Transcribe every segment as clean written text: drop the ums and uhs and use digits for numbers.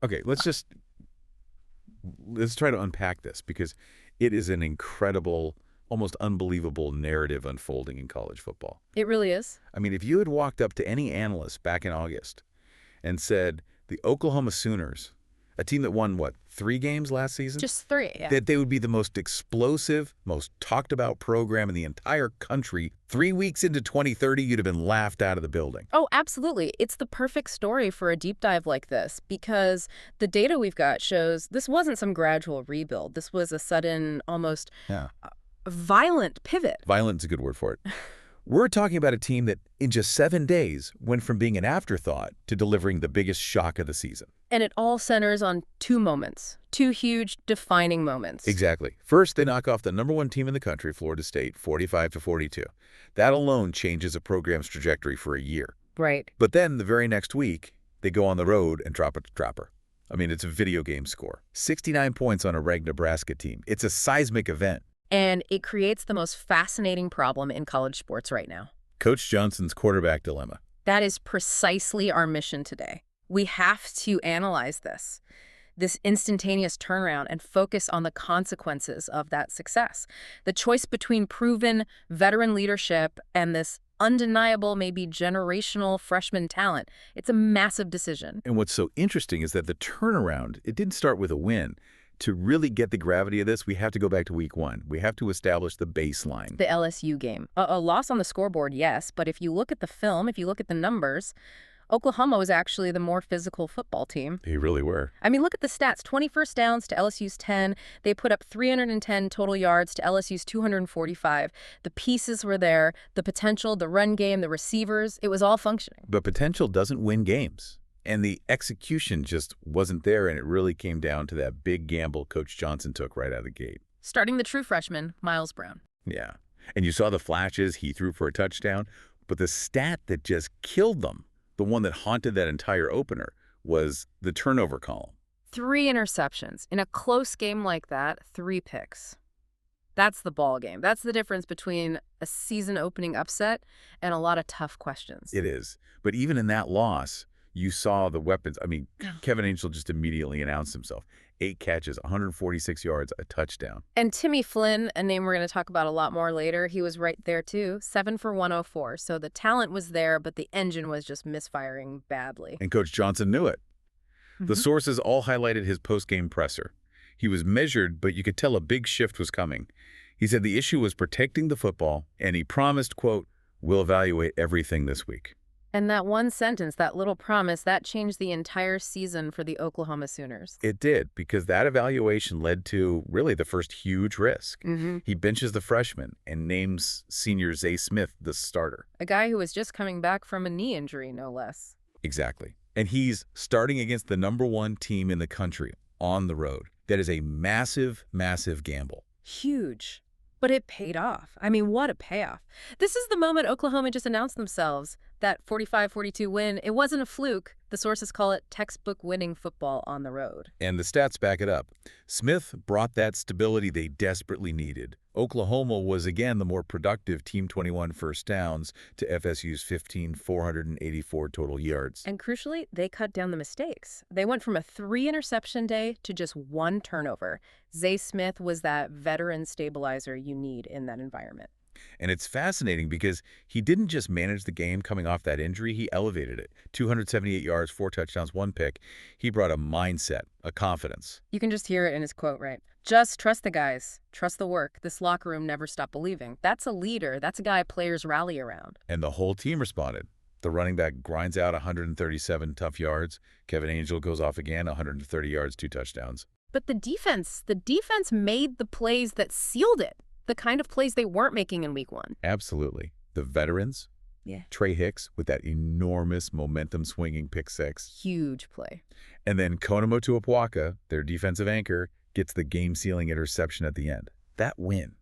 Okay, let's try to unpack this because it is an incredible, almost unbelievable narrative unfolding in college football. It really is. I mean, if you had walked up to any analyst back in August and said the Oklahoma Sooners, a team that won, what, 3 games last season? Just 3, yeah. That they would be the most explosive, most talked about program in the entire country, 3 weeks into 2030, you'd have been laughed out of the building. Oh, absolutely. It's the perfect story for a deep dive like this because the data we've got shows this wasn't some gradual rebuild. This was a sudden, almost violent pivot. Violent is a good word for it. We're talking about a team that, in just 7 days, went from being an afterthought to delivering the biggest shock of the season. And it all centers on 2 moments, 2 huge, defining moments. Exactly. First, they knock off the #1 team in the country, Florida State, 45-42. That alone changes a program's trajectory for a year. Right. But then, the very next week, they go on the road and drop a trapper. I mean, it's a video game score. 69 points on a ranked Nebraska team. It's a seismic event. And it creates the most fascinating problem in college sports right now. Coach Johnson's quarterback dilemma. That is precisely our mission today. We have to analyze this instantaneous turnaround and focus on the consequences of that success. The choice between proven veteran leadership and this undeniable, maybe generational freshman talent. It's a massive decision. And what's so interesting is that the turnaround, it didn't start with a win. To really get the gravity of this, we have to go back to week 1. We have to establish the baseline. The LSU game. A loss on the scoreboard, yes, but if you look at the film, if you look at the numbers, Oklahoma was actually the more physical football team. They really were. I mean, look at the stats. 20 first downs to LSU's 10. They put up 310 total yards to LSU's 245. The pieces were there. The potential, the run game, the receivers, it was all functioning. But potential doesn't win games. And the execution just wasn't there, and it really came down to that big gamble Coach Johnson took right out of the gate. Starting the true freshman, Miles Brown. Yeah. And you saw the flashes. He threw for a touchdown. But the stat that just killed them, the one that haunted that entire opener, was the turnover column. 3 interceptions. In a close game like that, 3 picks. That's the ball game. That's the difference between a season-opening upset and a lot of tough questions. It is. But even in that loss, you saw the weapons. I mean, Kevin Angel just immediately announced himself. 8 catches, 146 yards, a touchdown. And Timmy Flynn, a name we're going to talk about a lot more later, he was right there too, 7 for 104. So the talent was there, but the engine was just misfiring badly. And Coach Johnson knew it. The sources all highlighted his post-game presser. He was measured, but you could tell a big shift was coming. He said the issue was protecting the football, and he promised, quote, "We'll evaluate everything this week." And that one sentence, that little promise, that changed the entire season for the Oklahoma Sooners. It did, because that evaluation led to really the first huge risk. He benches the freshman and names senior Zay Smith the starter. A guy who was just coming back from a knee injury, no less. Exactly. And he's starting against the #1 team in the country on the road. That is a massive, massive gamble. Huge. But it paid off. I mean, what a payoff. This is the moment Oklahoma just announced themselves. That 45-42 win, it wasn't a fluke. The sources call it textbook winning football on the road. And the stats back it up. Smith brought that stability they desperately needed. Oklahoma was again the more productive Team 21 first downs to FSU's 15, 484 total yards. And crucially, they cut down the mistakes. They went from a 3-interception day to just 1 turnover. Zay Smith was that veteran stabilizer you need in that environment. And it's fascinating because he didn't just manage the game coming off that injury, he elevated it. 278 yards, 4 touchdowns, 1 pick. He brought a mindset, a confidence. You can just hear it in his quote, right? Just trust the guys. Trust the work. This locker room never stopped believing. That's a leader. That's a guy players rally around. And the whole team responded. The running back grinds out 137 tough yards. Kevin Angel goes off again, 130 yards, 2 touchdowns. But the defense made the plays that sealed it. The kind of plays they weren't making in week 1. Absolutely. The veterans. Yeah. Trey Hicks with that enormous momentum-swinging pick 6. Huge play. And then Konamo Tuapuaka, their defensive anchor, gets the game-sealing interception at the end. That win.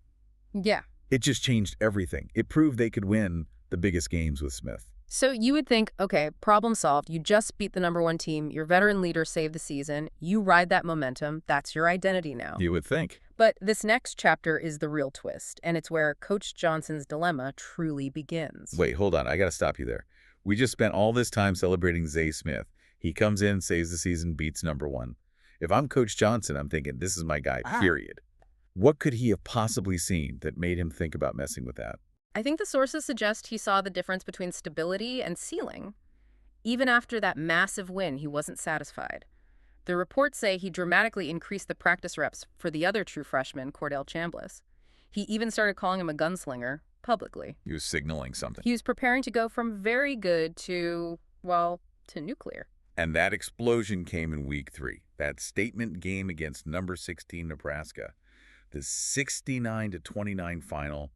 Yeah. It just changed everything. It proved they could win the biggest games with Smith. So you would think, okay, problem solved. You just beat the #1 team. Your veteran leader saved the season. You ride that momentum. That's your identity now. You would think. But this next chapter is the real twist, and it's where Coach Johnson's dilemma truly begins. Wait, hold on. I got to stop you there. We just spent all this time celebrating Zay Smith. He comes in, saves the season, beats number one. If I'm Coach Johnson, I'm thinking, this is my guy, period. What could he have possibly seen that made him think about messing with that? I think the sources suggest he saw the difference between stability and ceiling. Even after that massive win, he wasn't satisfied. The reports say he dramatically increased the practice reps for the other true freshman, Cordell Chambliss. He even started calling him a gunslinger publicly. He was signaling something. He was preparing to go from very good to, well, to nuclear. And that explosion came in week 3, that statement game against number 16 Nebraska. The 69-29 final.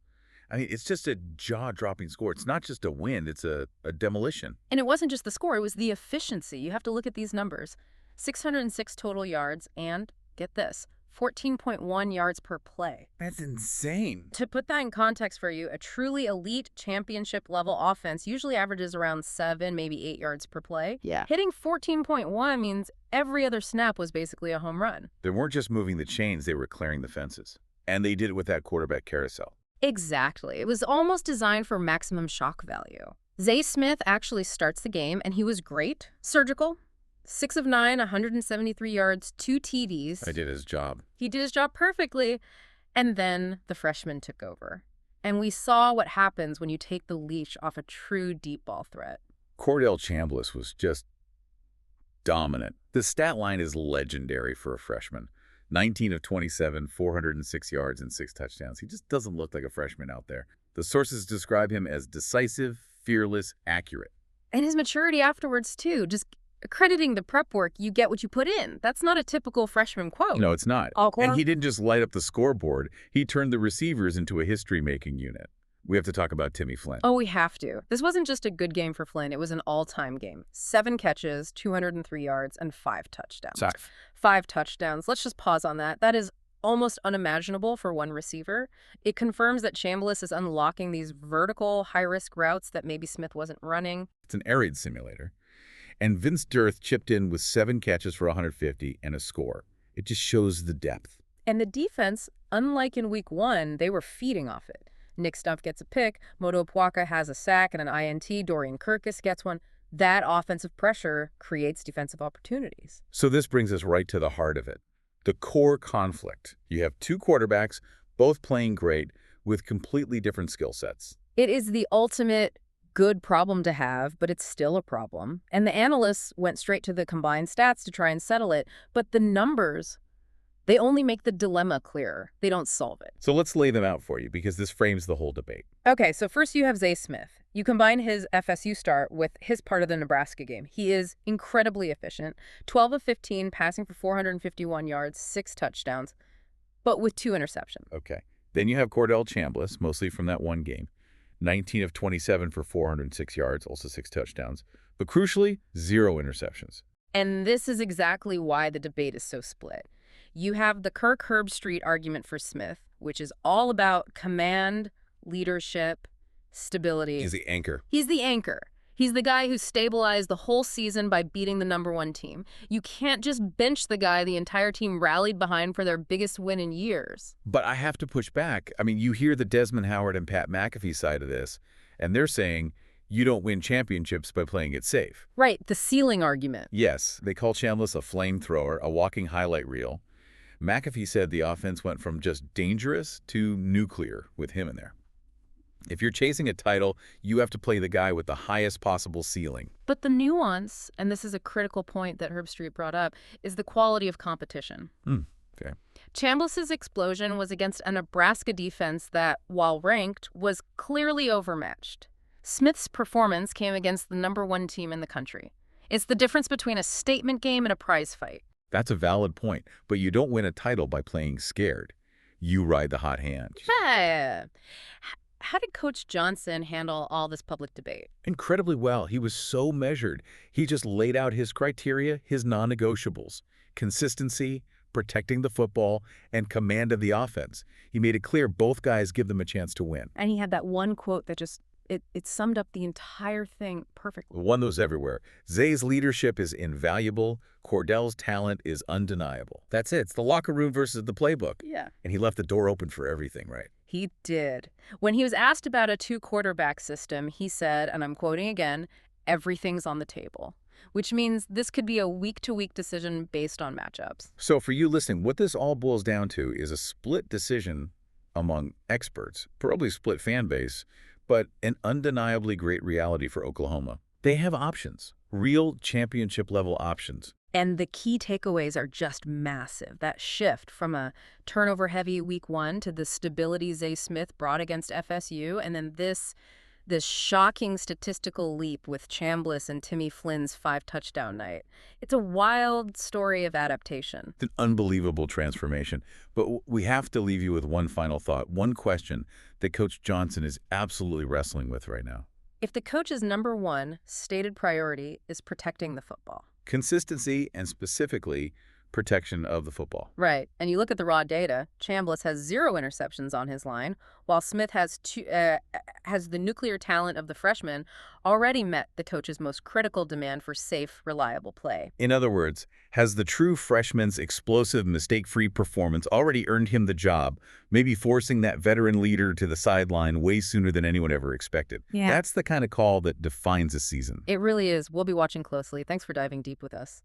I mean, it's just a jaw-dropping score. It's not just a win, it's a demolition. And it wasn't just the score, it was the efficiency. You have to look at these numbers. 606 total yards and, get this, 14.1 yards per play. That's insane. To put that in context for you, a truly elite championship-level offense usually averages around 7, maybe 8 yards per play. Yeah. Hitting 14.1 means every other snap was basically a home run. They weren't just moving the chains, they were clearing the fences. And they did it with that quarterback carousel. Exactly. It was almost designed for maximum shock value. Zay Smith actually starts the game, and he was great. Surgical. 6 of 9, 173 yards, 2 TDs. I did his job. He did his job perfectly. And then the freshman took over. And we saw what happens when you take the leash off a true deep ball threat. Cordell Chambliss was just dominant. The stat line is legendary for a freshman. 19 of 27, 406 yards and 6 touchdowns. He just doesn't look like a freshman out there. The sources describe him as decisive, fearless, accurate. And his maturity afterwards, too. Just crediting the prep work, you get what you put in. That's not a typical freshman quote. No, it's not. And he didn't just light up the scoreboard. He turned the receivers into a history-making unit. We have to talk about Timmy Flynn. Oh, we have to. This wasn't just a good game for Flynn. It was an all-time game. 7 catches, 203 yards, and 5 touchdowns. 5 touchdowns. Let's just pause on that. That is almost unimaginable for one receiver. It confirms that Chambliss is unlocking these vertical, high-risk routes that maybe Smith wasn't running. It's an air raid simulator. And Vince Durth chipped in with 7 catches for 150 and a score. It just shows the depth. And the defense, unlike in week 1, they were feeding off it. Nick Stumpf gets a pick, Moto Puaka has a sack and an INT, Dorian Kirkus gets one. That offensive pressure creates defensive opportunities. So this brings us right to the heart of it. The core conflict. You have 2 quarterbacks, both playing great, with completely different skill sets. It is the ultimate good problem to have, but it's still a problem. And the analysts went straight to the combined stats to try and settle it. But the numbers, they only make the dilemma clearer. They don't solve it. So let's lay them out for you because this frames the whole debate. Okay, so first you have Zay Smith. You combine his FSU start with his part of the Nebraska game. He is incredibly efficient. 12 of 15, passing for 451 yards, 6 touchdowns, but with 2 interceptions. Okay. Then you have Cordell Chambliss, mostly from that one game. 19 of 27 for 406 yards, also 6 touchdowns. But crucially, 0 interceptions. And this is exactly why the debate is so split. You have the Kirk Herbstreit argument for Smith, which is all about command, leadership, stability. He's the anchor. He's the anchor. He's the guy who stabilized the whole season by beating the #1 team. You can't just bench the guy the entire team rallied behind for their biggest win in years. But I have to push back. I mean, you hear the Desmond Howard and Pat McAfee side of this, and they're saying you don't win championships by playing it safe. Right, the ceiling argument. Yes, they call Chambliss a flamethrower, a walking highlight reel. McAfee said the offense went from just dangerous to nuclear with him in there. If you're chasing a title, you have to play the guy with the highest possible ceiling. But the nuance, and this is a critical point that Herbstreit brought up, is the quality of competition. Okay. Chambliss's explosion was against a Nebraska defense that, while ranked, was clearly overmatched. Smith's performance came against the #1 team in the country. It's the difference between a statement game and a prize fight. That's a valid point, but you don't win a title by playing scared. You ride the hot hand. Yeah. How did Coach Johnson handle all this public debate? Incredibly well. He was so measured. He just laid out his criteria, his non-negotiables. Consistency, protecting the football, and command of the offense. He made it clear both guys give them a chance to win. And he had that one quote that just, it summed up the entire thing perfectly. One that was everywhere. Zay's leadership is invaluable. Cordell's talent is undeniable. That's it. It's the locker room versus the playbook. Yeah. And he left the door open for everything, right? He did. When he was asked about a 2-quarterback system, he said, and I'm quoting again, everything's on the table. which means this could be a week-to-week decision based on matchups. So for you listening, what this all boils down to is a split decision among experts, probably split fan base, but an undeniably great reality for Oklahoma. They have options, real championship-level options. And the key takeaways are just massive. That shift from a turnover-heavy week 1 to the stability Zay Smith brought against FSU, and then this shocking statistical leap with Chambliss and Timmy Flynn's 5-touchdown night. It's a wild story of adaptation. It's an unbelievable transformation. But we have to leave you with one final thought, one question that Coach Johnson is absolutely wrestling with right now. If the coach's number 1 stated priority is protecting the football. Consistency and specifically protection of the football. Right. And you look at the raw data, Chambliss has 0 interceptions on his line, while Smith has the nuclear talent of the freshman already met the coach's most critical demand for safe, reliable play. In other words, has the true freshman's explosive, mistake-free performance already earned him the job, maybe forcing that veteran leader to the sideline way sooner than anyone ever expected? Yeah. That's the kind of call that defines a season. It really is. We'll be watching closely. Thanks for diving deep with us.